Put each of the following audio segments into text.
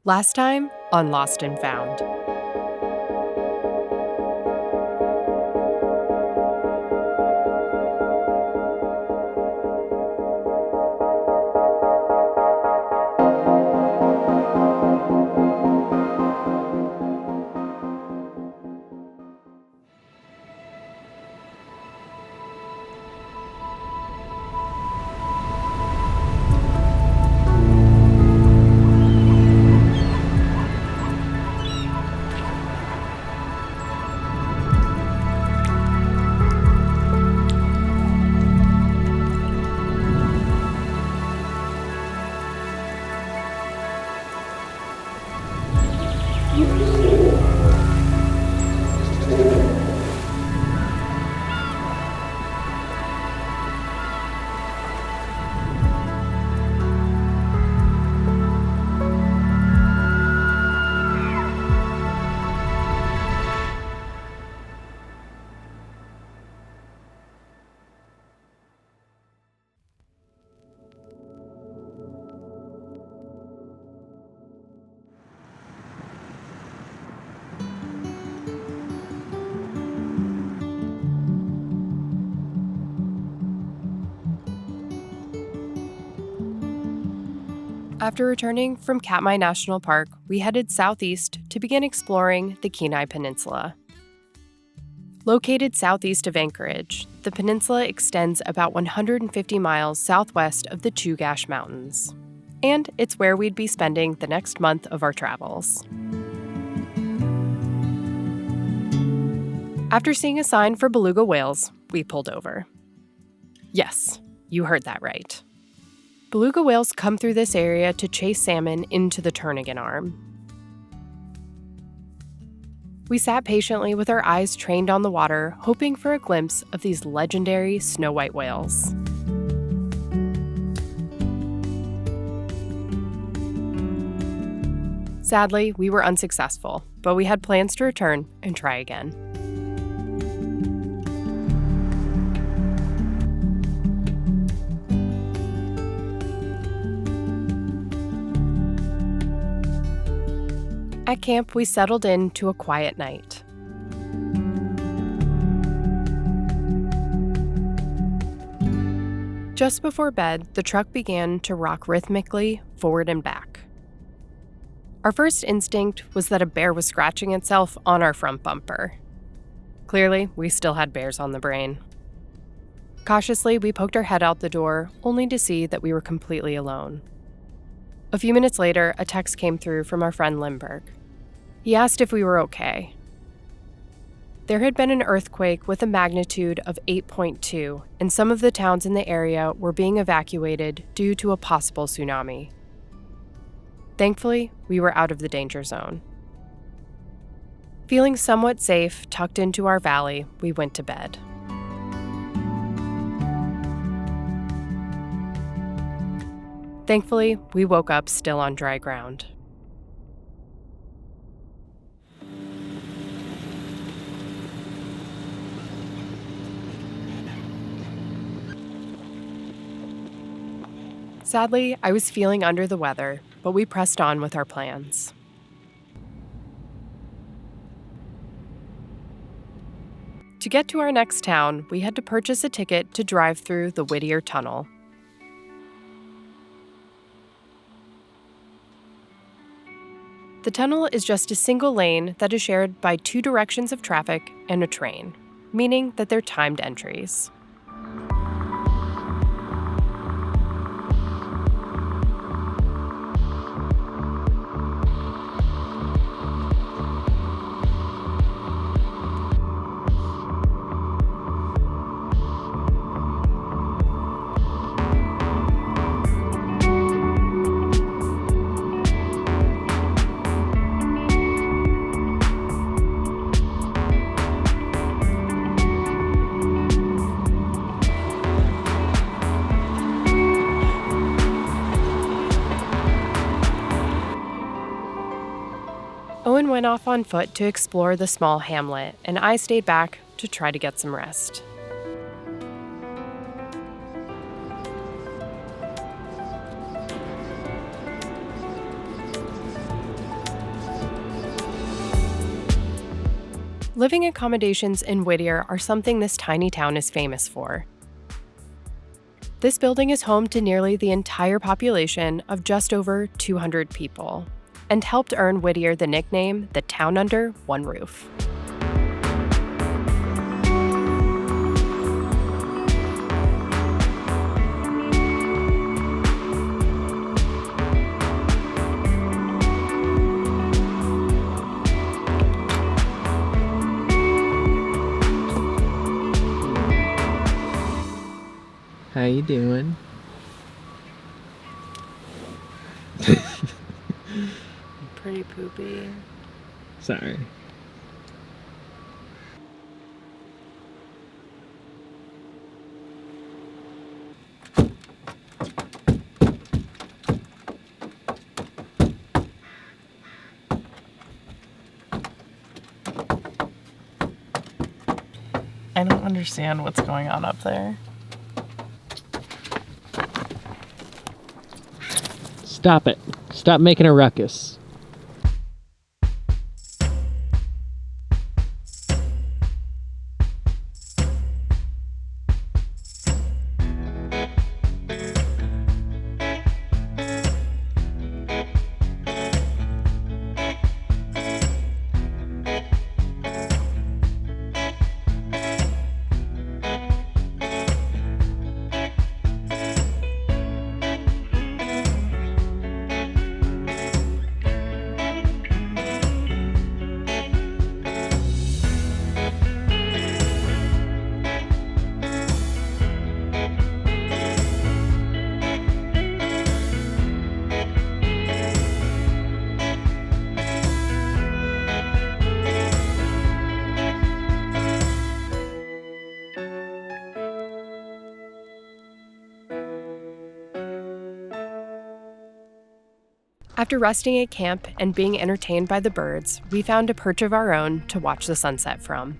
Last time on Lost and Found. After returning from Katmai National Park, we headed southeast to begin exploring the Kenai Peninsula. Located southeast of Anchorage, the peninsula extends about 150 miles southwest of the Chugach Mountains, and it's where we'd be spending the next month of our travels. After seeing a sign for beluga whales, we pulled over. Yes, you heard that right. Beluga whales come through this area to chase salmon into the Turnagain Arm. We sat patiently with our eyes trained on the water, hoping for a glimpse of these legendary snow white whales. Sadly, we were unsuccessful, but we had plans to return and try again. At camp, we settled in to a quiet night. Just before bed, the truck began to rock rhythmically forward and back. Our first instinct was that a bear was scratching itself on our front bumper. Clearly, we still had bears on the brain. Cautiously, we poked our head out the door, only to see that we were completely alone. A few minutes later, a text came through from our friend Lindbergh. He asked if we were okay. There had been an earthquake with a magnitude of 8.2, and some of the towns in the area were being evacuated due to a possible tsunami. Thankfully, we were out of the danger zone. Feeling somewhat safe, tucked into our valley, we went to bed. Thankfully, we woke up still on dry ground. Sadly, I was feeling under the weather, but we pressed on with our plans. To get to our next town, we had to purchase a ticket to drive through the Whittier Tunnel. The tunnel is just a single lane that is shared by two directions of traffic and a train, meaning that they're timed entries. Owen went off on foot to explore the small hamlet, and I stayed back to try to get some rest. Living accommodations in Whittier are something this tiny town is famous for. This building is home to nearly the entire population of just over 200 people, and helped earn Whittier the nickname the town under one roof. How you doing? Pretty poopy. Sorry. I don't understand what's going on up there. Stop it. Stop making a ruckus. After resting at camp and being entertained by the birds, we found a perch of our own to watch the sunset from.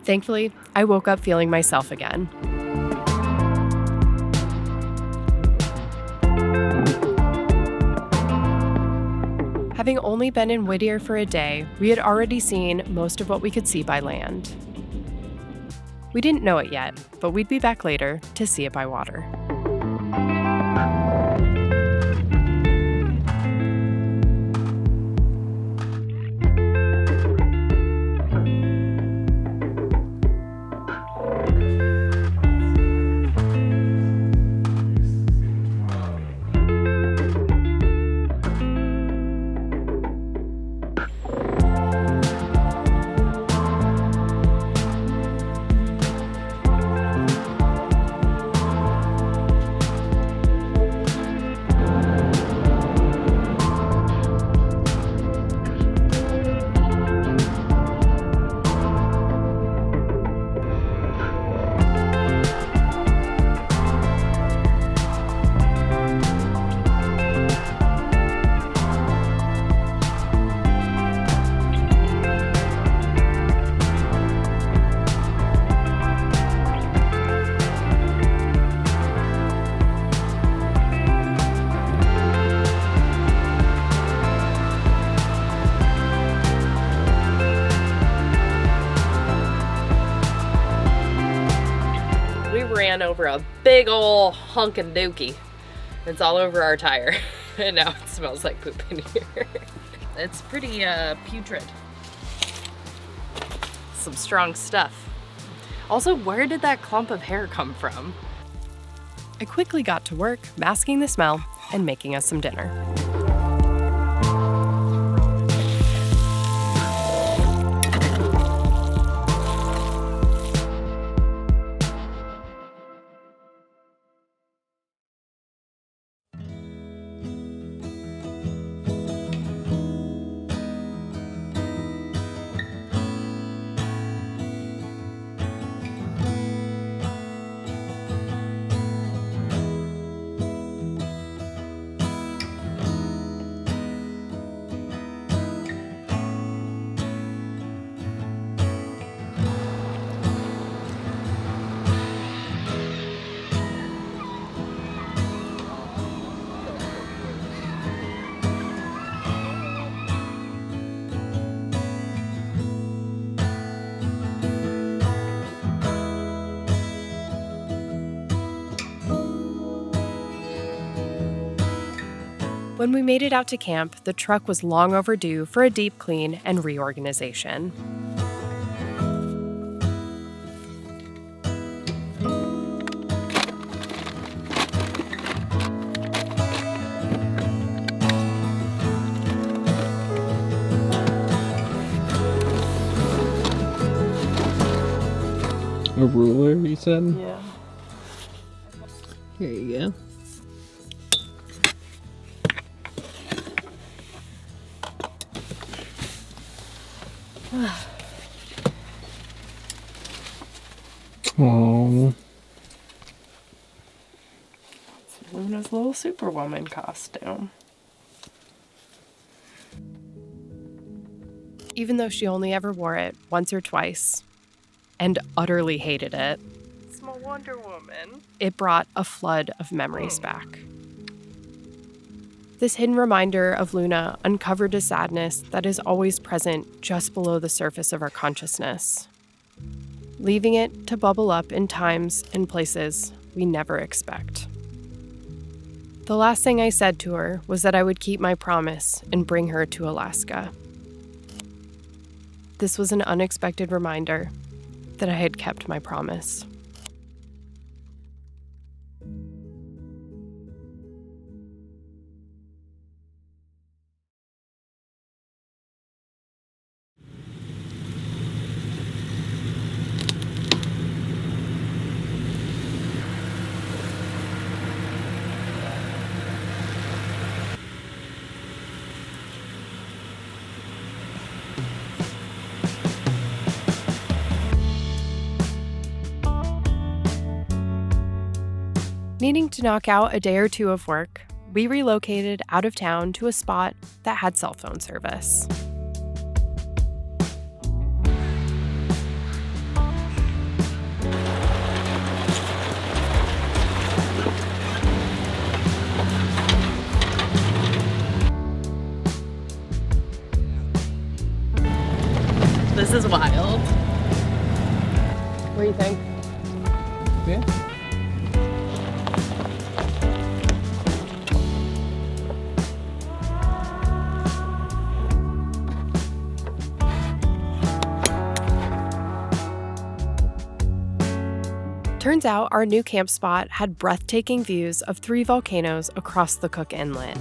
Thankfully, I woke up feeling myself again. Having only been in Whittier for a day, we had already seen most of what we could see by land. We didn't know it yet, but we'd be back later to see it by water. ran over a big ol' hunkin' dookie. It's all over our tire. And now it smells like poop in here. It's pretty putrid. Some strong stuff. Also, where did that clump of hair come from? I quickly got to work masking the smell and making us some dinner. When we made it out to camp, the truck was long overdue for a deep clean and reorganization. A ruler, you said? Yeah. Here you go. Oh. It's Luna's little Superwoman costume. Even though she only ever wore it once or twice and utterly hated it, It's my Wonder Woman. it brought a flood of memories back. This hidden reminder of Luna uncovered a sadness that is always present just below the surface of our consciousness, leaving it to bubble up in times and places we never expect. The last thing I said to her was that I would keep my promise and bring her to Alaska. This was an unexpected reminder that I had kept my promise. Needing to knock out a day or two of work, we relocated out of town to a spot that had cell phone service. This is wild. What do you think? Yeah. Turns out our new camp spot had breathtaking views of 3 volcanoes across the Cook Inlet.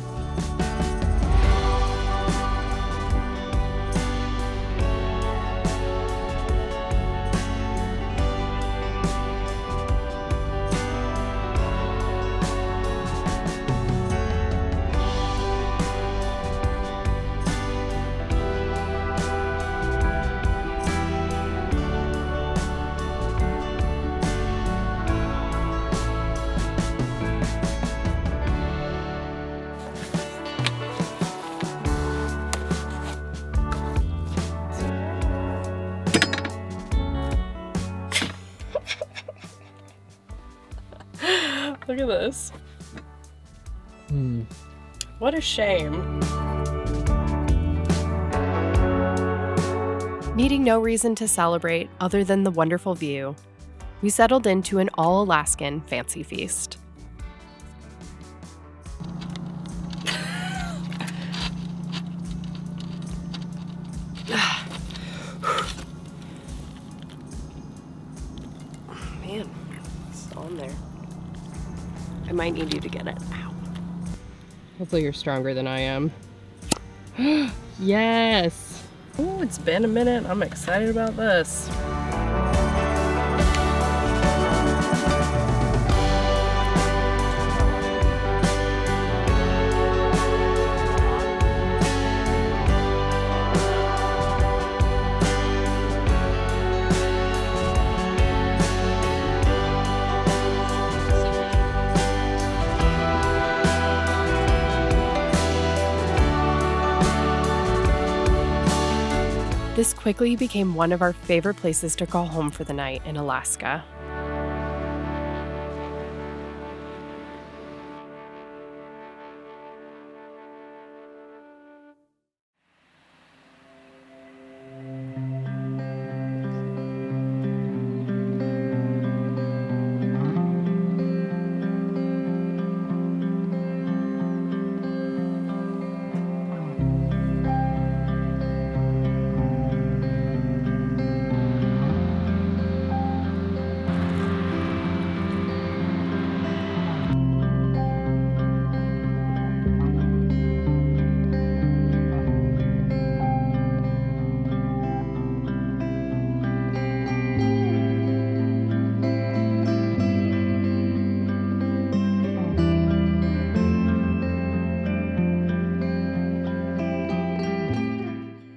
Look at this. What a shame. Needing no reason to celebrate other than the wonderful view, we settled into an all-Alaskan fancy feast. Man, it's on there. I might need you to get it. Ow. Hopefully you're stronger than I am. Yes! Oh, it's been a minute. I'm excited about this. This quickly became one of our favorite places to call home for the night in Alaska.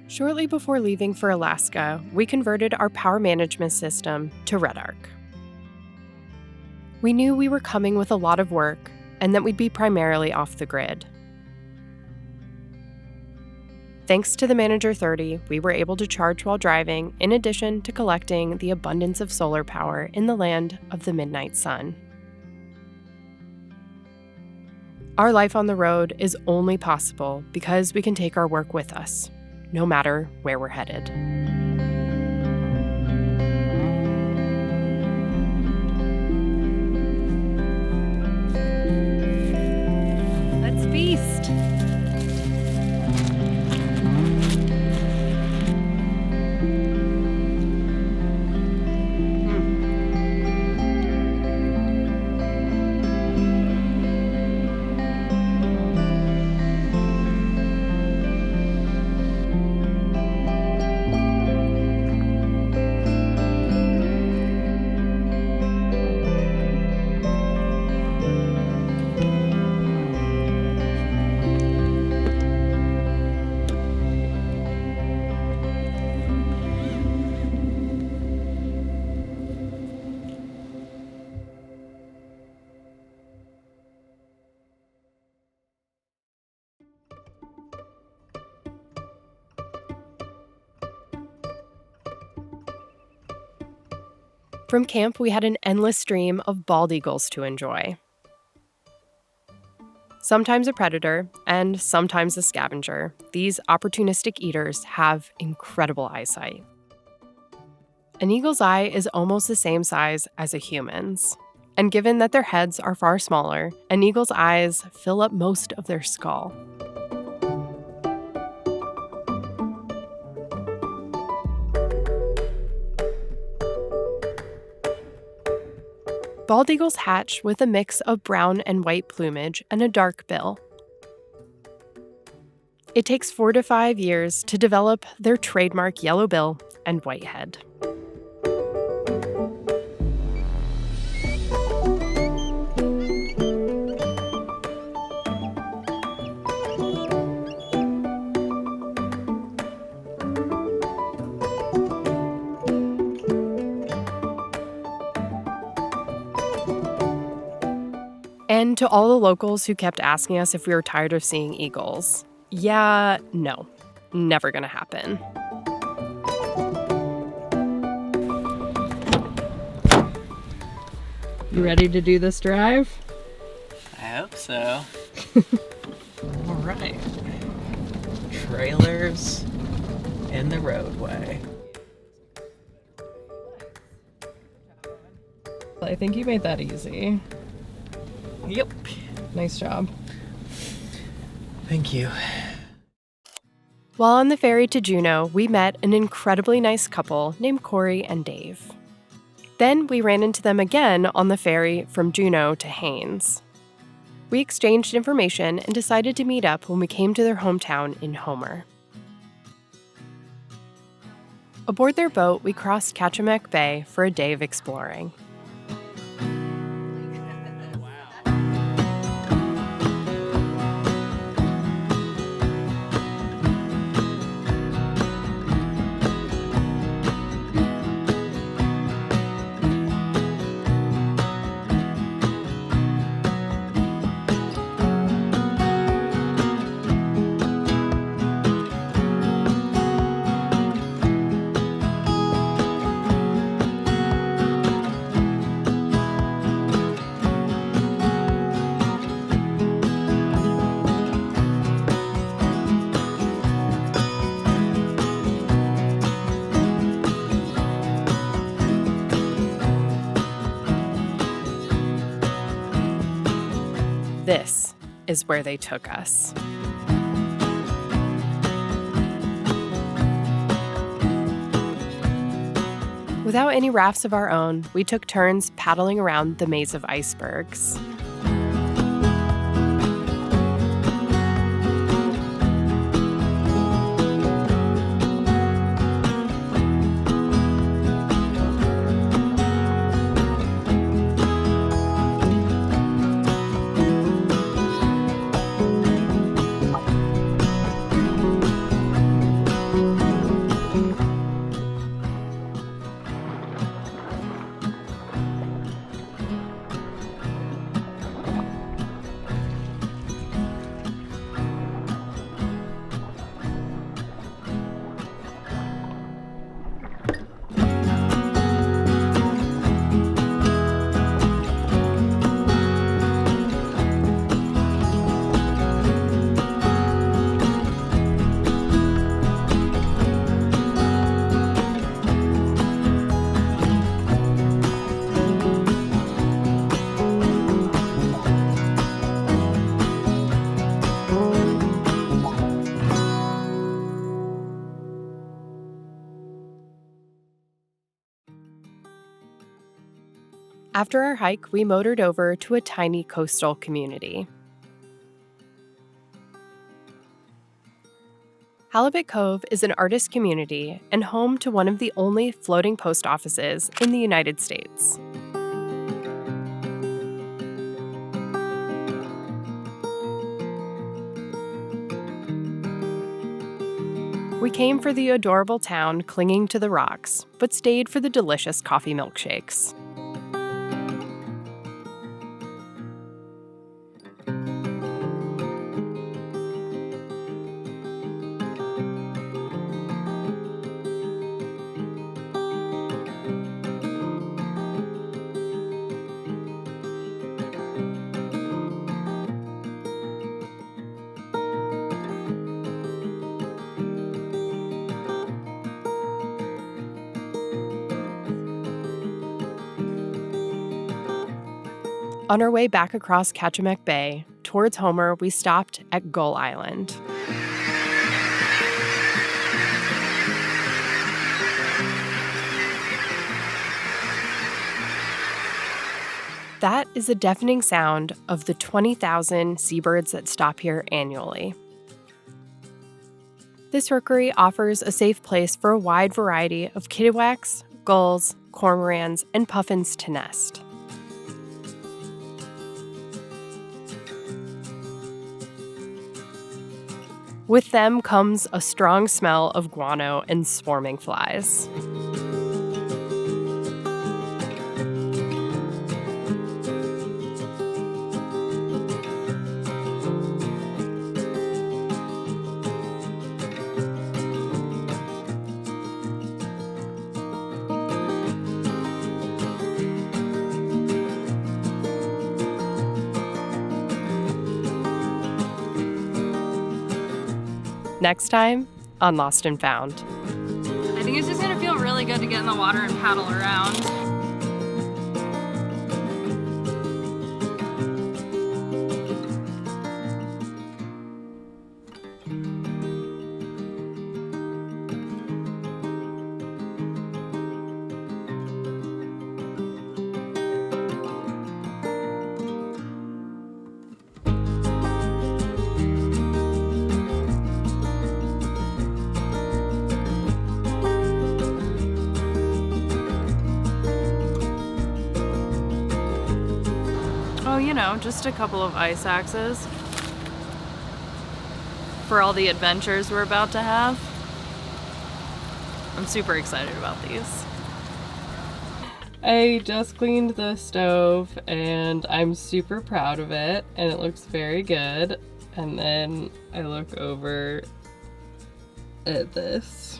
Shortly before leaving for Alaska, we converted our power management system to Red Arc. We knew we were coming with a lot of work and that we'd be primarily off the grid. Thanks to the Manager 30, we were able to charge while driving, in addition to collecting the abundance of solar power in the land of the midnight sun. Our life on the road is only possible because we can take our work with us, no matter where we're headed. Let's feast! From camp, we had an endless stream of bald eagles to enjoy. Sometimes a predator, and sometimes a scavenger, these opportunistic eaters have incredible eyesight. An eagle's eye is almost the same size as a human's, and given that their heads are far smaller, an eagle's eyes fill up most of their skull. Bald eagles hatch with a mix of brown and white plumage and a dark bill. It takes 4 to 5 years to develop their trademark yellow bill and white head. And to all the locals who kept asking us if we were tired of seeing eagles, yeah, no, never gonna happen. You ready to do this drive? I hope so. All right. Trailers in the roadway. I think you made that easy. Yep. Nice job. Thank you. While on the ferry to Juneau, we met an incredibly nice couple named Corey and Dave. Then we ran into them again on the ferry from Juneau to Haines. We exchanged information and decided to meet up when we came to their hometown in Homer. Aboard their boat, we crossed Katmai Bay for a day of exploring. This is where they took us. Without any rafts of our own, we took turns paddling around the maze of icebergs. After our hike, we motored over to a tiny coastal community. Halibut Cove is an artist community and home to one of the only floating post offices in the United States. We came for the adorable town clinging to the rocks, but stayed for the delicious coffee milkshakes. On our way back across Katmai Bay, towards Homer, we stopped at Gull Island. That is the deafening sound of the 20,000 seabirds that stop here annually. This rookery offers a safe place for a wide variety of kittiwaks, gulls, cormorants, and puffins to nest. With them comes a strong smell of guano and swarming flies. Next time on Lost and Found. I think it's just gonna feel really good to get in the water and paddle around. you know, just a couple of ice axes for all the adventures we're about to have. I'm super excited about these. I just cleaned the stove and I'm super proud of it and it looks very good. And then I look over at this.